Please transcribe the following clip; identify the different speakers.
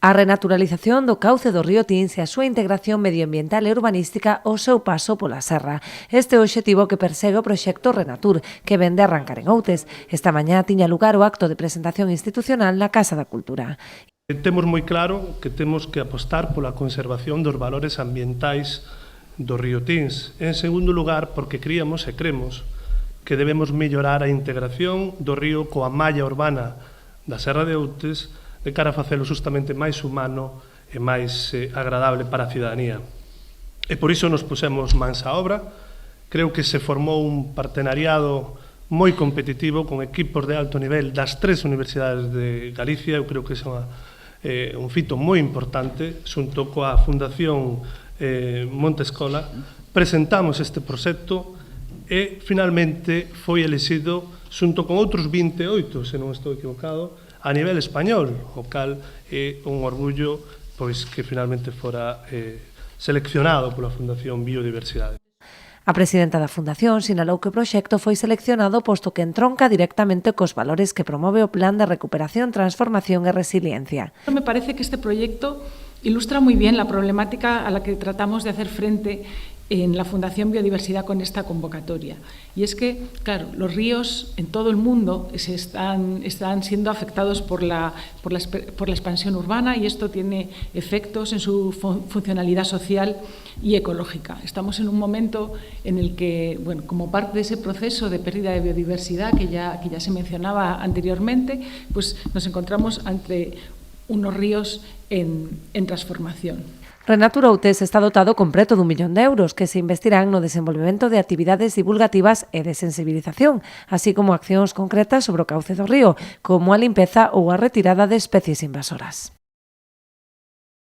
Speaker 1: A renaturalización do cauce do río Tins e a súa integración medioambiental e urbanística ao seu paso pola serra. Este é o obxectivo que persegue o proxecto Renatur, que vén de arrancar en Outes. Esta mañá tiña lugar o acto de presentación institucional na Casa da Cultura.
Speaker 2: Temos moi claro que temos que apostar pola conservación dos valores ambientais do río Tins. En segundo lugar, porque creemos que debemos mellorar a integración do río coa malla urbana da Serra de Outes de cara a facelo justamente máis humano e máis agradable para a cidadanía. E por iso nos pusemos mans á obra. Creo que se formou un partenariado moi competitivo con equipos de alto nivel das 3 universidades de Galicia. Eu creo que é un fito moi importante. Xunto coa Fundación Montescola presentamos este proxecto e finalmente foi elixido xunto con outros 28, se non estou equivocado, a nivel español, o cal é un orgullo pois que finalmente fora seleccionado pola Fundación Biodiversidade.
Speaker 1: A presidenta da Fundación sinalou que o proxecto foi seleccionado posto que entronca directamente cos valores que promove o Plan de Recuperación, Transformación e Resiliencia.
Speaker 3: Me parece que este proyecto ilustra muy bien la problemática a la que tratamos de hacer frente en la Fundación Biodiversidad con esta convocatoria. Y es que, claro, los ríos en todo el mundo están siendo afectados por la expansión urbana y esto tiene efectos en su funcionalidad social y ecológica. Estamos en un momento en el que, bueno, como parte de ese proceso de pérdida de biodiversidad que ya se mencionaba anteriormente, pues nos encontramos ante unos ríos en transformación.
Speaker 1: Renatur Outes está dotado con preto d'1 millón de euros que se investirán no desenvolvemento de actividades divulgativas e de sensibilización, así como accións concretas sobre o cauce do río, como a limpeza ou a retirada de especies invasoras.